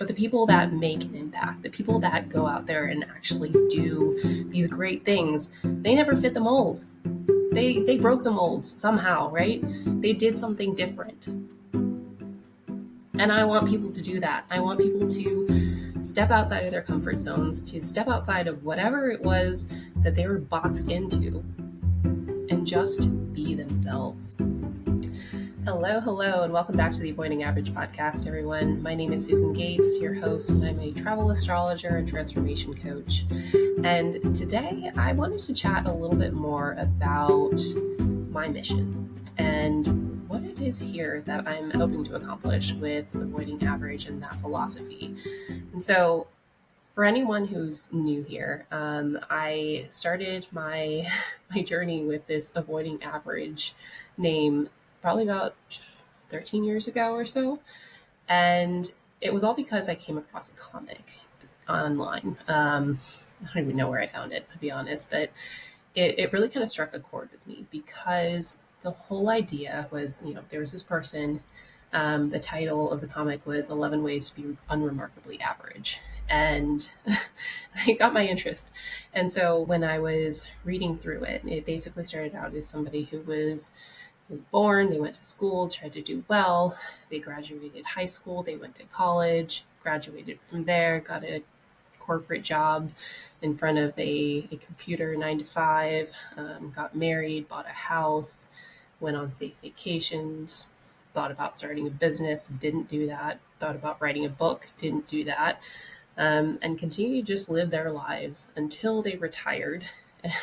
But the people that make an impact, the people that go out there and actually do these great things, they never fit the mold. They broke the mold somehow, right? They did something different. And I want people to do that. I want people to step outside of their comfort zones, to step outside of whatever it was that they were boxed into, and just be themselves. Hello, and welcome back to the Avoiding Average podcast, everyone. My name is Susan Gates, your host, and I'm a travel astrologer and transformation coach. And today I wanted to chat a little bit more about my mission and what it is here that I'm hoping to accomplish with Avoiding Average and that philosophy. And so, for anyone who's new here, I started my journey with this Avoiding Average name probably about 13 years ago or so. And it was all because I came across a comic online. I don't even know where I found it, to be honest, but it really kind of struck a chord with me because the whole idea was, there was this person, the title of the comic was 11 Ways to Be Unremarkably Average. And it got my interest. And so when I was reading through it, it basically started out as somebody who was born, they went to school, tried to do well, they graduated high school, they went to college, graduated from there, got a corporate job in front of a computer 9 to 5, got married, bought a house, went on safe vacations, thought about starting a business, didn't do that, thought about writing a book, didn't do that, and continued to just live their lives until they retired.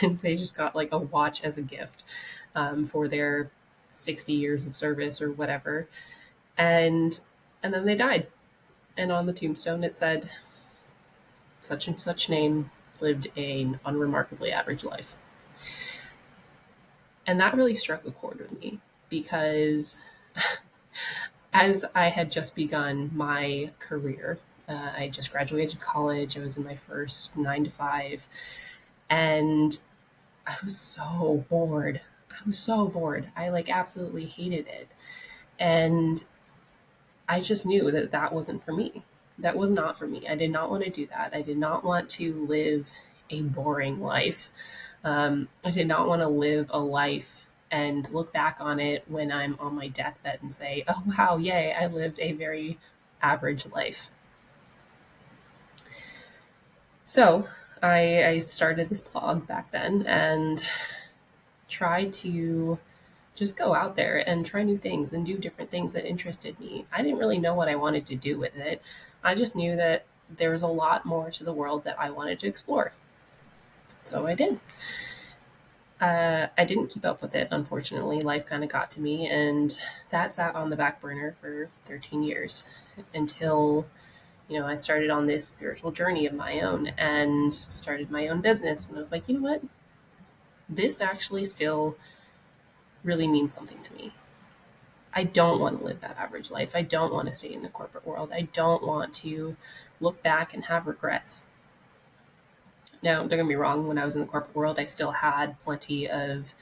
And they just got like a watch as a gift for their 60 years of service or whatever. And then they died. And on the tombstone it said, such and such name lived an unremarkably average life. And that really struck a chord with me because as I had just begun my career, I just graduated college. I was in my first 9 to 5, and I was so bored. I absolutely hated it. And I just knew that that wasn't for me. That was not for me. I did not want to do that. I did not want to live a boring life. I did not want to live a life and look back on it when I'm on my deathbed and say, oh, wow, yay, I lived a very average life. So I started this blog back then and tried to just go out there and try new things and do different things that interested me. I didn't really know what I wanted to do with it. I just knew that there was a lot more to the world that I wanted to explore. So I did. I didn't keep up with it, unfortunately. Life kind of got to me, and that sat on the back burner for 13 years until, I started on this spiritual journey of my own and started my own business. And I was like, you know what? This actually still really means something to me. I don't want to live that average life. I don't want to stay in the corporate world. I don't want to look back and have regrets. Now, don't get me wrong, when I was in the corporate world, I still had plenty of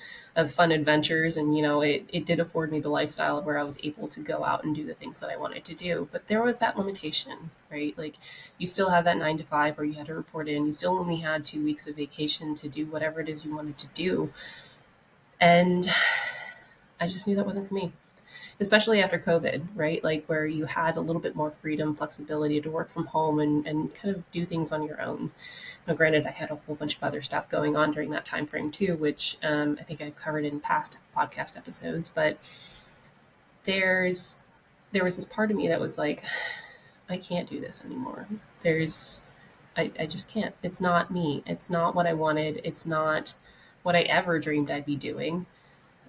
fun adventures, and, it did afford me the lifestyle where I was able to go out and do the things that I wanted to do. But there was that limitation, right? Like, you still had that 9 to 5 where you had to report in. You still only had 2 weeks of vacation to do whatever it is you wanted to do. And I just knew that wasn't for me, especially after COVID, right? Like where you had a little bit more freedom, flexibility to work from home and kind of do things on your own. Now, granted, I had a whole bunch of other stuff going on during that time frame too, which I think I've covered in past podcast episodes, but there was this part of me that was like, I can't do this anymore. I just can't. It's not me. It's not what I wanted. It's not what I ever dreamed I'd be doing.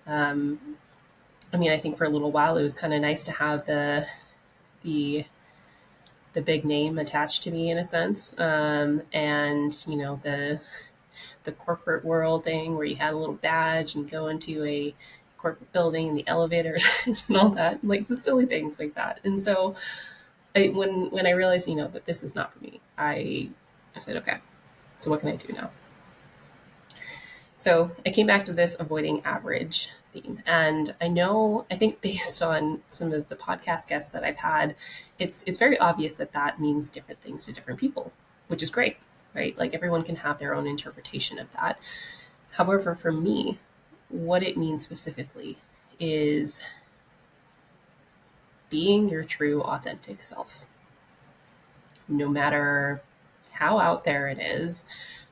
I think for a little while it was kind of nice to have the big name attached to me in a sense, and the corporate world thing where you had a little badge and go into a corporate building and the elevators and all that, like the silly things like that. And so when I realized that this is not for me, I said, okay, so what can I do now? So I came back to this avoiding average theme. And I think based on some of the podcast guests that I've had, it's very obvious that that means different things to different people, which is great, right? Like everyone can have their own interpretation of that. However, for me, what it means specifically is being your true, authentic self. No matter how out there it is,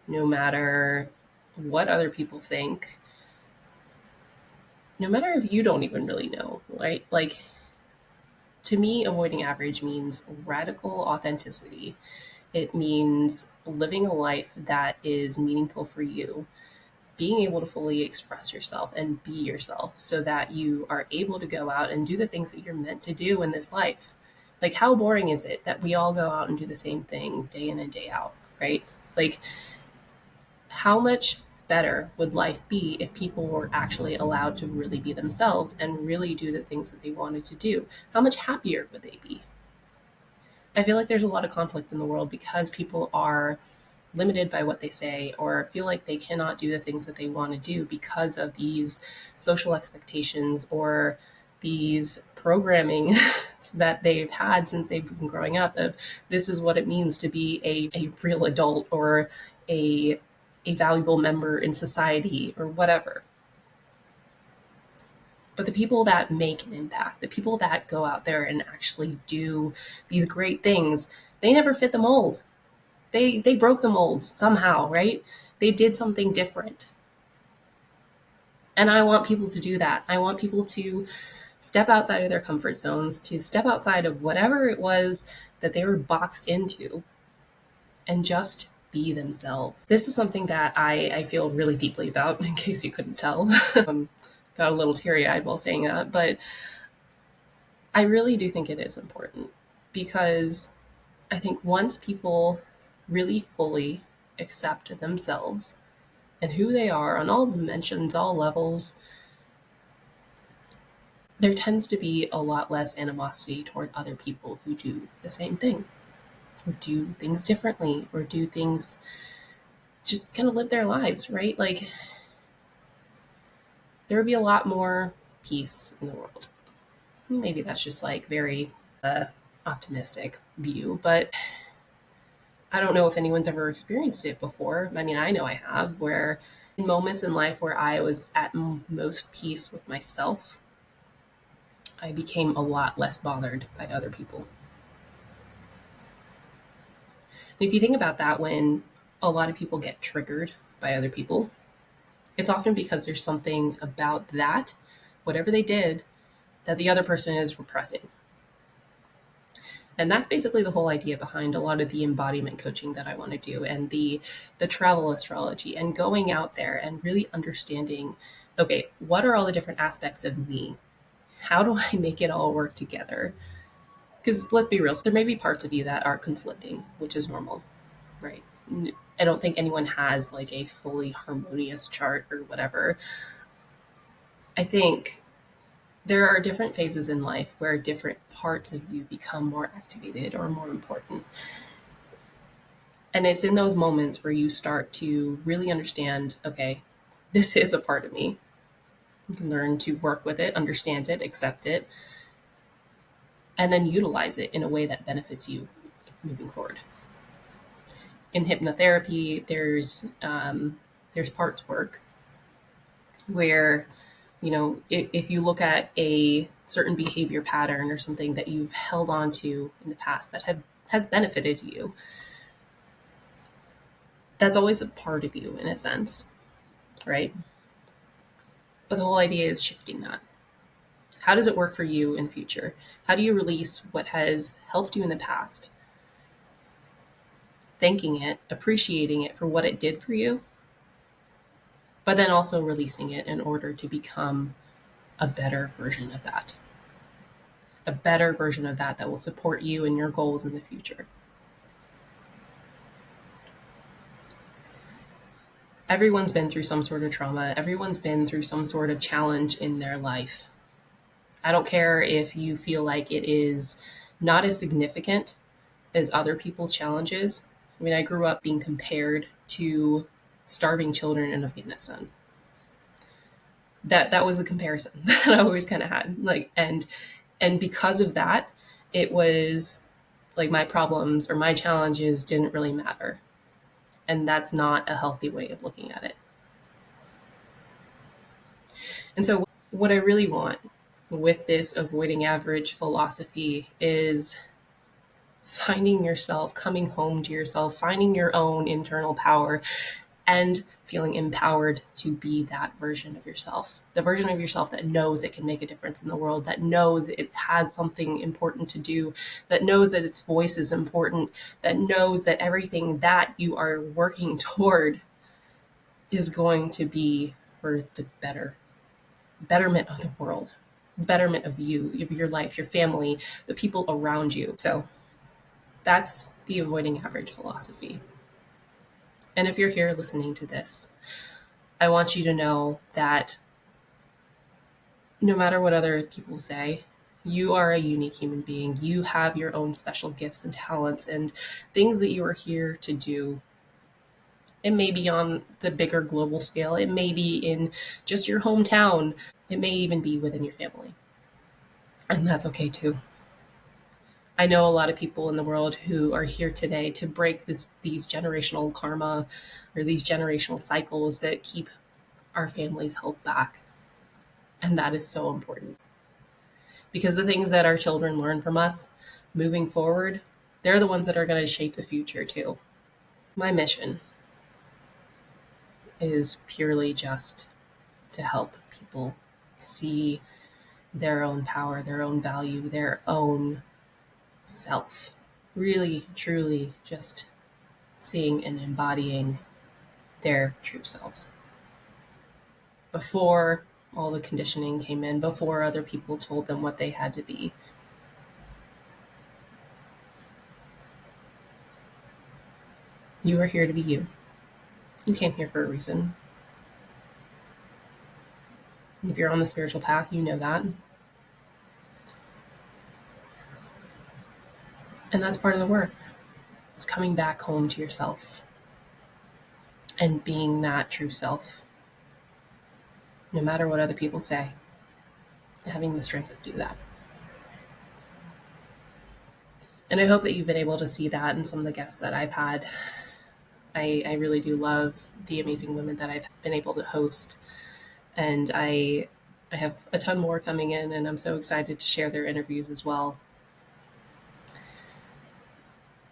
no matter what other people think, no matter if you don't even really know, right? Like, to me, avoiding average means radical authenticity. It means living a life that is meaningful for you, being able to fully express yourself and be yourself so that you are able to go out and do the things that you're meant to do in this life. Like, how boring is it that we all go out and do the same thing day in and day out, right? Like, how much better would life be if people were actually allowed to really be themselves and really do the things that they wanted to do? How much happier would they be? I feel like there's a lot of conflict in the world because people are limited by what they say or feel like they cannot do the things that they want to do because of these social expectations or these programming that they've had since they've been growing up of this is what it means to be a real adult or a valuable member in society or whatever. But the people that make an impact, the people that go out there and actually do these great things, they never fit the mold. They broke the mold somehow, right? They did something different. And I want people to do that. I want people to step outside of their comfort zones, to step outside of whatever it was that they were boxed into and just be themselves. This is something that I feel really deeply about, in case you couldn't tell. Got a little teary-eyed while saying that, but I really do think it is important because I think once people really fully accept themselves and who they are on all dimensions, all levels, there tends to be a lot less animosity toward other people who do the same thing, or do things differently, or do things just kind of live their lives, right? Like, there would be a lot more peace in the world. Maybe that's just like very optimistic view, but I don't know if anyone's ever experienced it before. I mean, I know I have, where in moments in life where I was at most peace with myself, I became a lot less bothered by other people. And if you think about that, when a lot of people get triggered by other people, it's often because there's something about that, whatever they did, that the other person is repressing. And that's basically the whole idea behind a lot of the embodiment coaching that I want to do and the travel astrology and going out there and really understanding, okay, what are all the different aspects of me? How do I make it all work together? Because let's be real, there may be parts of you that are conflicting, which is normal, right? I don't think anyone has like a fully harmonious chart or whatever. I think there are different phases in life where different parts of you become more activated or more important. And it's in those moments where you start to really understand, okay, this is a part of me. You can learn to work with it, understand it, accept it, and then utilize it in a way that benefits you moving forward. In hypnotherapy, there's parts work where, you know, if you look at a certain behavior pattern or something that you've held on to in the past that has benefited you, that's always a part of you in a sense, right? But the whole idea is shifting that. How does it work for you in the future? How do you release what has helped you in the past? Thanking it, appreciating it for what it did for you, but then also releasing it in order to become a better version of that. A better version of that will support you and your goals in the future. Everyone's been through some sort of trauma. Everyone's been through some sort of challenge in their life. I don't care if you feel like it is not as significant as other people's challenges. I mean, I grew up being compared to starving children in Afghanistan. That was the comparison that I always kind of had. And because of that, it was like my problems or my challenges didn't really matter. And that's not a healthy way of looking at it. And so, what I really want with this avoiding average philosophy is finding yourself, coming home to yourself, finding your own internal power, and feeling empowered to be that version of yourself. The version of yourself that knows it can make a difference in the world, that knows it has something important to do, that knows that its voice is important, that knows that everything that you are working toward is going to be for the betterment of the world, betterment of you, of your life, your family, the people around you. So that's the avoiding average philosophy. And if you're here listening to this, I want you to know that no matter what other people say, you are a unique human being. You have your own special gifts and talents and things that you are here to do. It may be on the bigger global scale, it may be in just your hometown, it may even be within your family. And that's okay too. I know a lot of people in the world who are here today to break these generational karma or these generational cycles that keep our families held back. And that is so important because the things that our children learn from us moving forward, they're the ones that are going to shape the future too. My mission is purely just to help people see their own power, their own value, their own self. Really, truly just seeing and embodying their true selves. Before all the conditioning came in, before other people told them what they had to be. You are here to be you. You came here for a reason. If you're on the spiritual path, you know that. And that's part of the work. It's coming back home to yourself and being that true self, no matter what other people say, having the strength to do that. And I hope that you've been able to see that in some of the guests that I've had. I really do love the amazing women that I've been able to host. And I have a ton more coming in, and I'm so excited to share their interviews as well.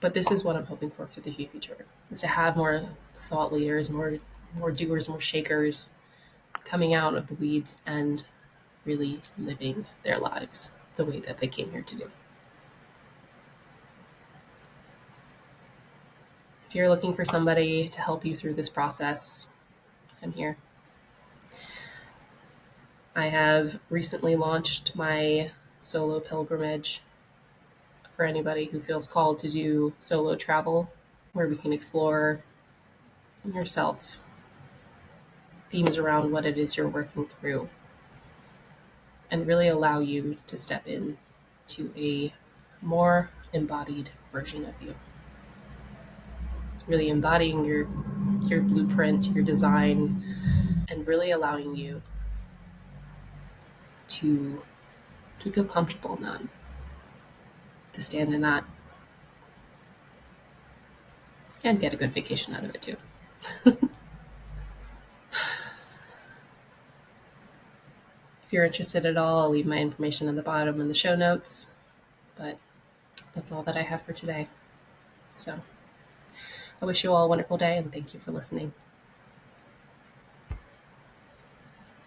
But this is what I'm hoping for the future, is to have more thought leaders, more doers, more shakers coming out of the weeds and really living their lives the way that they came here to do. If you're looking for somebody to help you through this process, I'm here. I have recently launched my solo pilgrimage for anybody who feels called to do solo travel, where we can explore yourself, themes around what it is you're working through, and really allow you to step in to a more embodied version of you. Really embodying your blueprint, your design, and really allowing you to feel comfortable in that, to stand in that, and get a good vacation out of it too. If you're interested at all, I'll leave my information at the bottom in the show notes. But that's all that I have for today. So I wish you all a wonderful day and thank you for listening.